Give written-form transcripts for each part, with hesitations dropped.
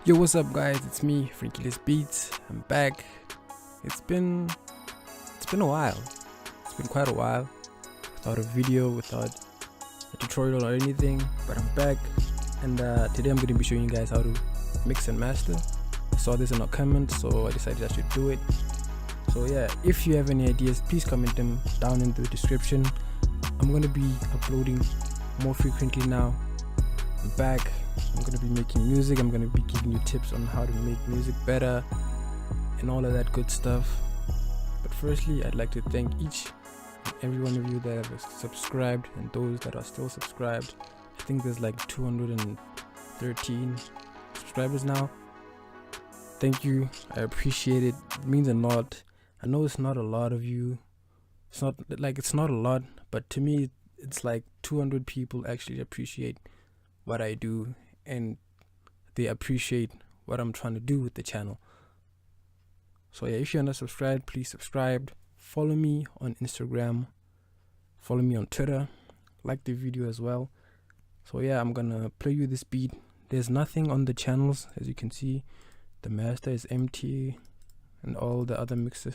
Yo, what's up guys, it's me, Frankyles Beats. I'm back. It's been a while. It's been quite a while without a video, without a tutorial or anything, but I'm back. And today I'm going to be showing you guys how to mix and master. I saw this in a comment, so I decided I should do it. So yeah, if you have any ideas, please comment them down in the description. I'm going to be uploading more frequently now. I'm back. I'm going to be making music. I'm going to be giving you tips on how to make music better and all of that good stuff. But firstly, I'd like to thank each and every one of you that have subscribed and those that are still subscribed. I think there's like 213 subscribers now. Thank you. I appreciate it. It means a lot. I know it's not a lot of you. It's not a lot, but to me it's like 200 people actually appreciate what I do, and they appreciate what I'm trying to do with the channel. So yeah, if you're not subscribed, please subscribe. Follow me on Instagram, follow me on Twitter, like the video as well. So yeah, I'm gonna play you this beat. There's nothing on the channels, as you can see. The master is empty and all the other mixer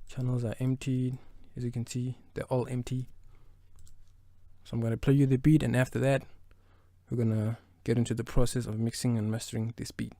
channels are empty. As you can see, they're all empty. So I'm gonna play you the beat, and after that we're gonna get into the process of mixing and mastering this beat.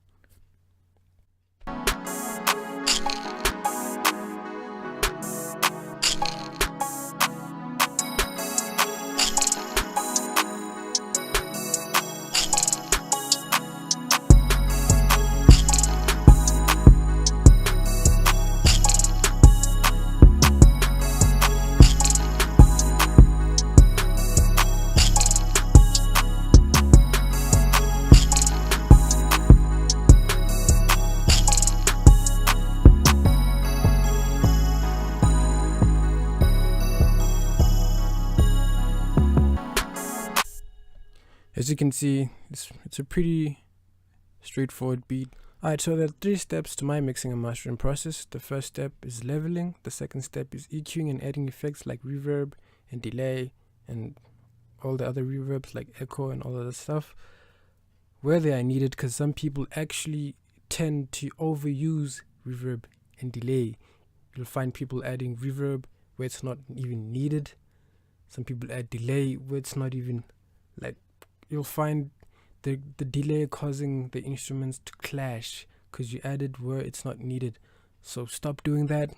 As you can see, it's a pretty straightforward beat. Alright, so there are 3 steps to my mixing and mastering process. The first step is leveling. The second step is EQing and adding effects like reverb and delay and all the other reverbs like echo and all of that stuff where they are needed, because some people actually tend to overuse reverb and delay. You'll find people adding reverb where it's not even needed. Some people add delay where it's not even, like, you'll find the delay causing the instruments to clash because you added where it's not needed. So stop doing that.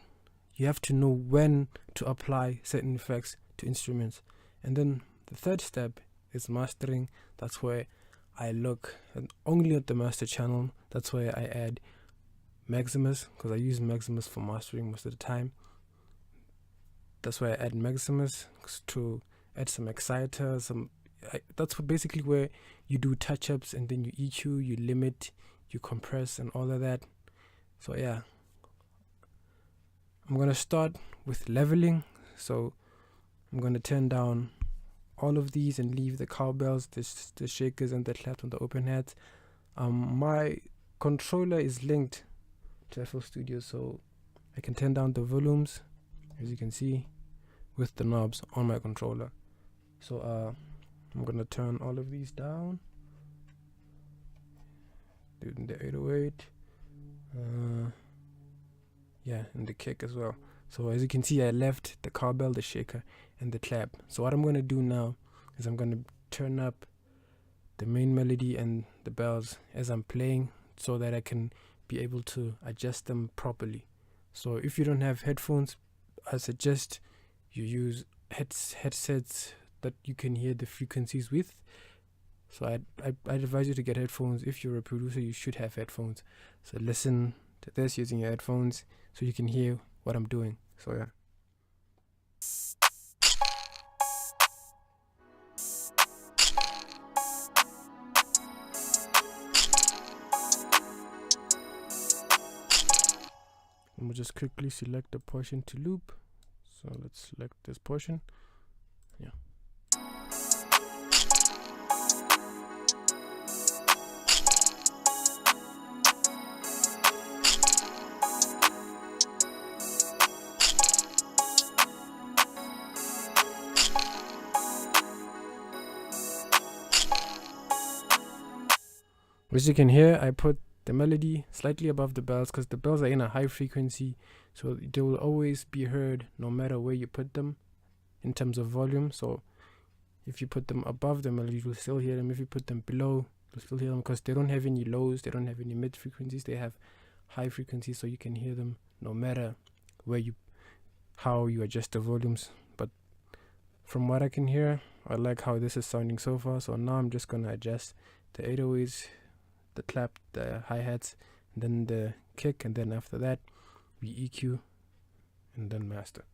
You have to know when to apply certain effects to instruments. And then the third step is mastering. That's where I look only at the master channel. That's where I add Maximus, because I use Maximus for mastering most of the time. That's why I add Maximus to add some exciter, that's basically where you do touch-ups, and then you EQ, you limit, you compress, and all of that. So yeah, I'm gonna start with leveling. So I'm gonna turn down all of these and leave the cowbells, the shakers, and the claps on the open hats. My controller is linked to FL Studio, so I can turn down the volumes, as you can see, with the knobs on my controller. So I'm gonna turn all of these down, doing the 808, yeah, and the kick as well. So as you can see, I left the cowbell, the shaker, and the clap. So what I'm gonna do now is I'm gonna turn up the main melody and the bells as I'm playing, so that I can be able to adjust them properly. So if you don't have headphones, I suggest you use headsets that you can hear the frequencies with. So I'd advise you to get headphones. If you're a producer, you should have headphones. So listen to this using your headphones so you can hear what I'm doing. So yeah. And we'll just quickly select the portion to loop. So let's select this portion. Yeah. As you can hear, I put the melody slightly above the bells because the bells are in a high frequency, so they will always be heard no matter where you put them in terms of volume. So if you put them above the melody, you'll still hear them. If you put them below, you'll still hear them because they don't have any lows, they don't have any mid frequencies, they have high frequencies, so you can hear them no matter how you adjust the volumes. But from what I can hear, I like how this is sounding so far. So now I'm just gonna adjust the 808s, the clap, the hi-hats, and then the kick, and then after that we EQ and then master.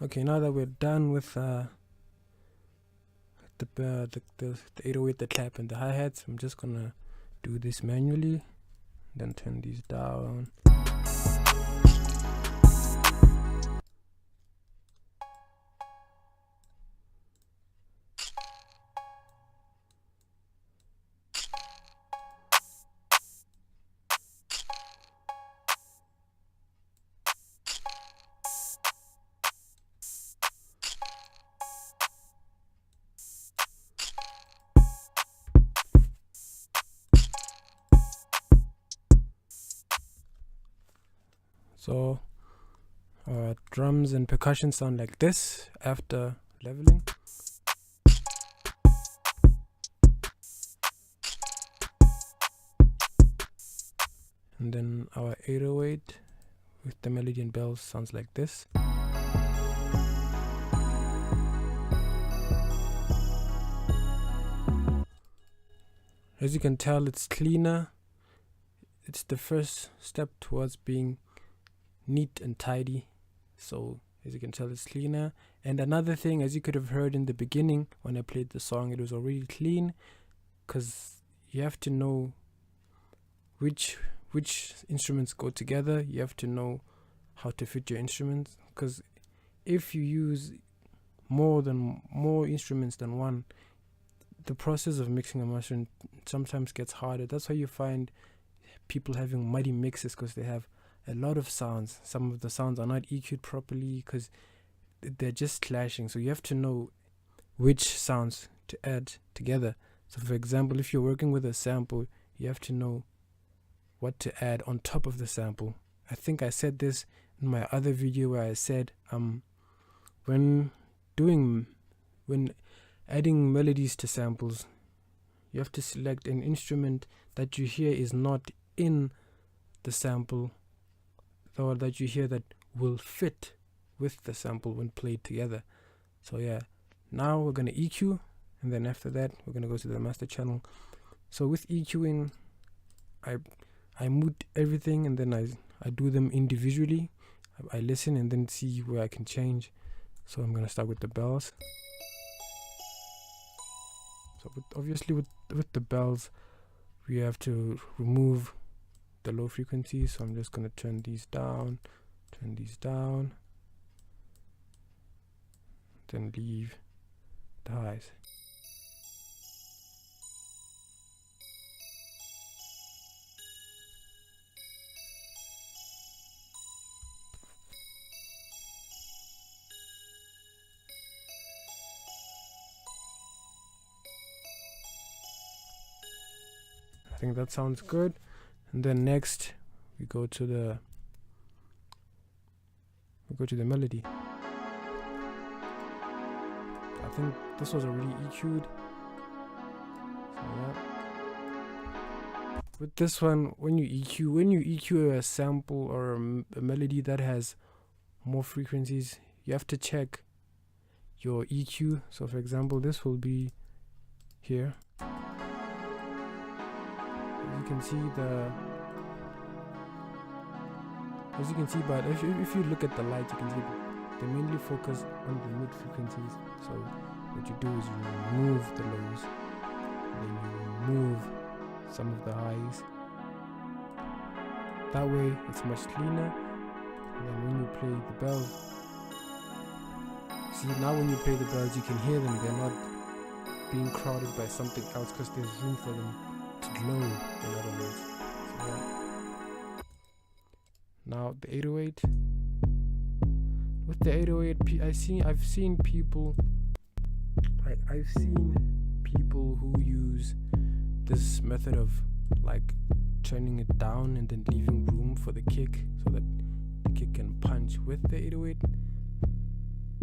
Okay, now that we're done with the 808, the clap, and the hi-hats, I'm just gonna do this manually, then turn these down. So drums and percussion sound like this after leveling. And then our 808 with the melody and bells sounds like this. As you can tell, it's cleaner. It's the first step towards being neat and tidy. So as you can tell, it's cleaner. And another thing, as you could have heard in the beginning when I played the song, it was already clean, because you have to know which instruments go together. You have to know how to fit your instruments, because if you use more instruments than one, the process of mixing and mastering sometimes gets harder. That's why you find people having muddy mixes, because they have a lot of sounds. Some of the sounds are not EQ'd properly because they're just clashing. So you have to know which sounds to add together. So for example, if you're working with a sample, you have to know what to add on top of the sample. I think I said this in my other video where I said when adding melodies to samples, you have to select an instrument that you hear is not in the sample, or that you hear that will fit with the sample when played together. So yeah, now we're gonna EQ, and then after that we're gonna go to the master channel. So with EQing, I mute everything, and then I do them individually. I listen and then see where I can change. So I'm gonna start with the bells. So obviously with the bells, we have to remove the low frequencies. So I'm just gonna turn these down, then leave the highs. I think that sounds good. And then next we go to the melody. I think this was already EQ'd. So yeah. With this one, when you EQ a sample or a melody that has more frequencies, you have to check your EQ. So for example, this will be here. You can see the as you can see, but if you look at the light, you can see they mainly focus on the mid frequencies. So what you do is you remove the lows, then you remove some of the highs. That way it's much cleaner. And then when you play the bells, see, now when you play the bells, you can hear them. They're not being crowded by something else because there's room for them to glow, in other words. So, yeah. Now the 808. With the 808, I've seen people who use this method of like turning it down and then leaving room for the kick so that the kick can punch with the 808.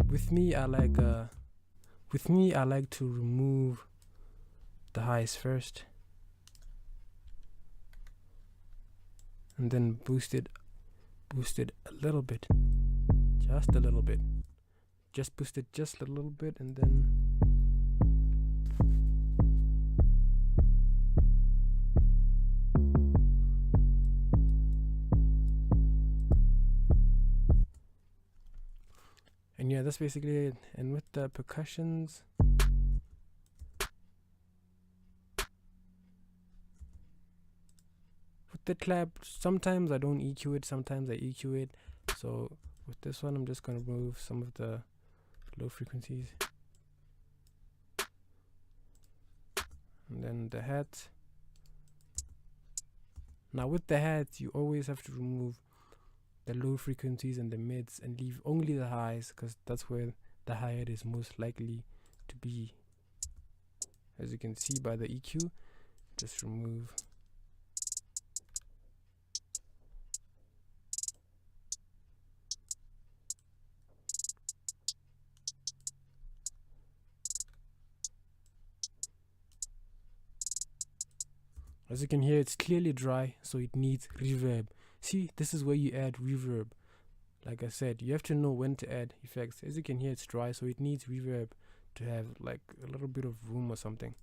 With me, I like to remove the highs first and then boost it a little bit, just a little bit, just boost it just a little bit, and then yeah, that's basically it. And with the percussions, with the clap, sometimes I don't EQ it, sometimes I EQ it. So with this one, I'm just going to remove some of the low frequencies. And then the hats. Now with the hats, you always have to remove the low frequencies and the mids and leave only the highs, because that's where the hi-hat is most likely to be. As you can see by the EQ, just remove. As you can hear, it's clearly dry, so it needs reverb. See, this is where you add reverb. Like I said, you have to know when to add effects. As you can hear, it's dry, so it needs reverb to have like a little bit of room or something.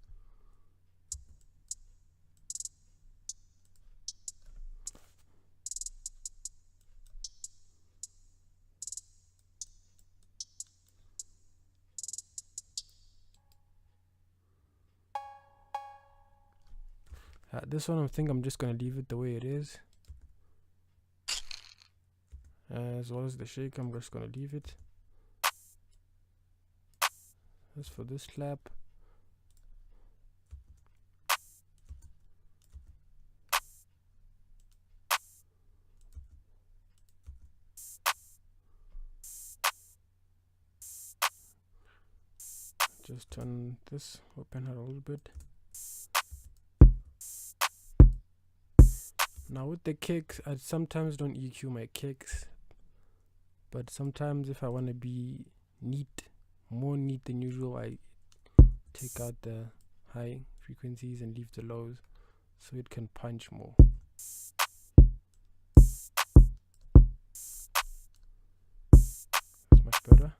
This one, I think I'm just going to leave it the way it is. As well as the shake, I'm just going to leave it. As for this clap, just turn this, open her a little bit. Now with the kicks, I sometimes don't EQ my kicks, but sometimes if I want to be neat, more neat than usual, I take out the high frequencies and leave the lows so it can punch more. It's much better.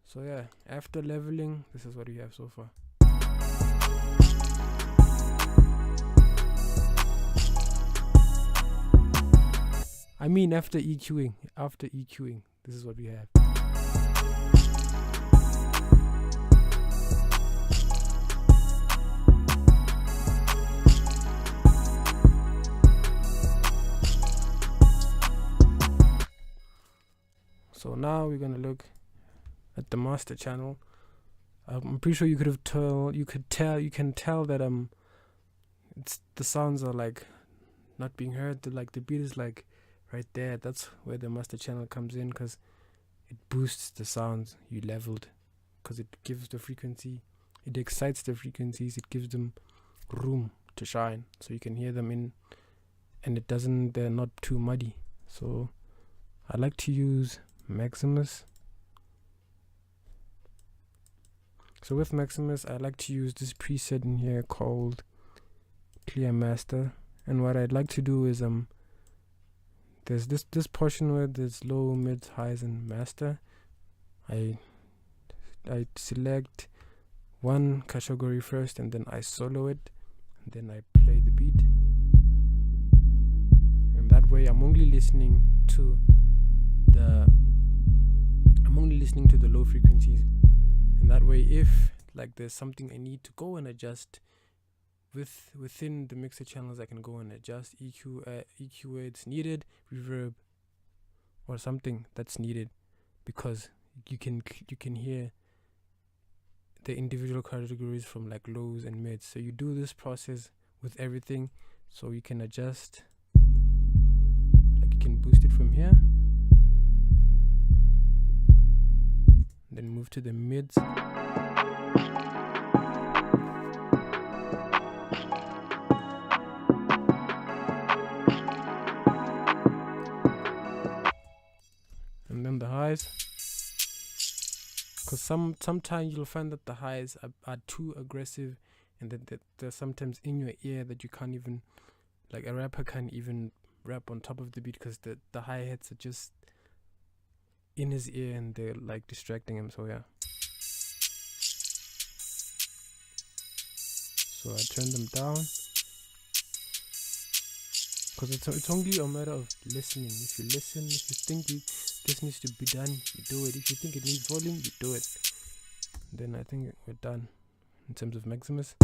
So yeah, after leveling, this is what we have so far. I mean after EQing, this is what we have. So now we're gonna look at the master channel. I'm pretty sure you can tell that it's the sounds are like not being heard. The beat is like right there. That's where the master channel comes in, because it boosts the sounds you leveled, because it gives the frequency, it excites the frequencies, it gives them room to shine so you can hear them in, and they're not too muddy. So I like to use Maximus. So with Maximus, I like to use this preset in here called Clear Master, and what I'd like to do is there's this portion where there's low, mid, highs, and master. I select one category first, and then I solo it, and then I play the beat. And that way I'm only listening to the low frequencies, and that way if like there's something I need to go and adjust within the mixer channels, I can go and adjust EQ where it's needed, reverb or something that's needed, because you can hear the individual categories from like lows and mids. So you do this process with everything, so you can adjust, like you can boost it from here, then move to the mids, and then the highs, because sometimes you'll find that the highs are too aggressive, and that they're sometimes in your ear that you can't even, like a rapper can't even rap on top of the beat because the hi-hats are just in his ear and they're like distracting him. So yeah, so I turn them down, because it's only a matter of listening. If you listen, if you think this needs to be done, you do it. If you think it needs volume, you do it. Then I think we're done in terms of Maximus.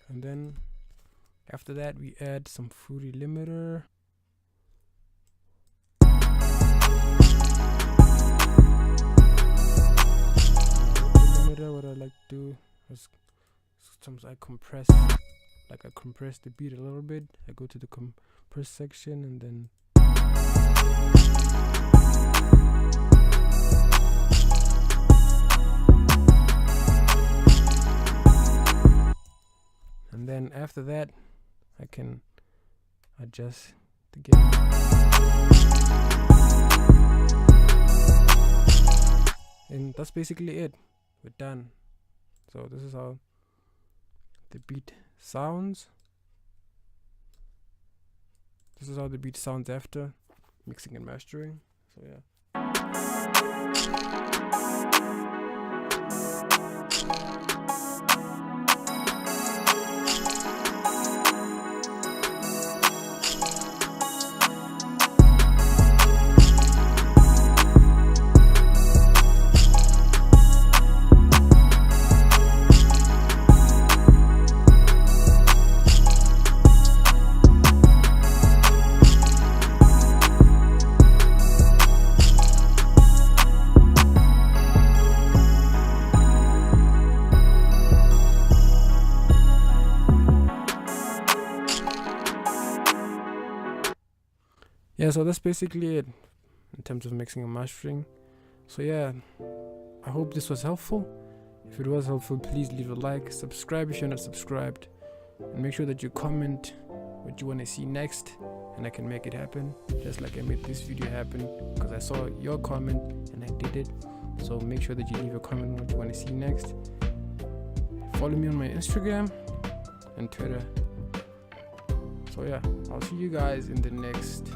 And then after that we add some fruity limiter. What I like to do is sometimes I compress the beat a little bit. I go to the compress section and then after that I can adjust the gain. And that's basically it. We're done. So this is how the beat sounds. This is how the beat sounds after mixing and mastering. So yeah. Yeah, so that's basically it in terms of mixing and mastering. So yeah, I hope this was helpful. If it was helpful, please leave a like, subscribe if you're not subscribed, and make sure that you comment what you want to see next, and I can make it happen, just like I made this video happen because I saw your comment and I did it. So make sure that you leave a comment on what you want to see next. Follow me on my Instagram and Twitter. So yeah, I'll see you guys in the next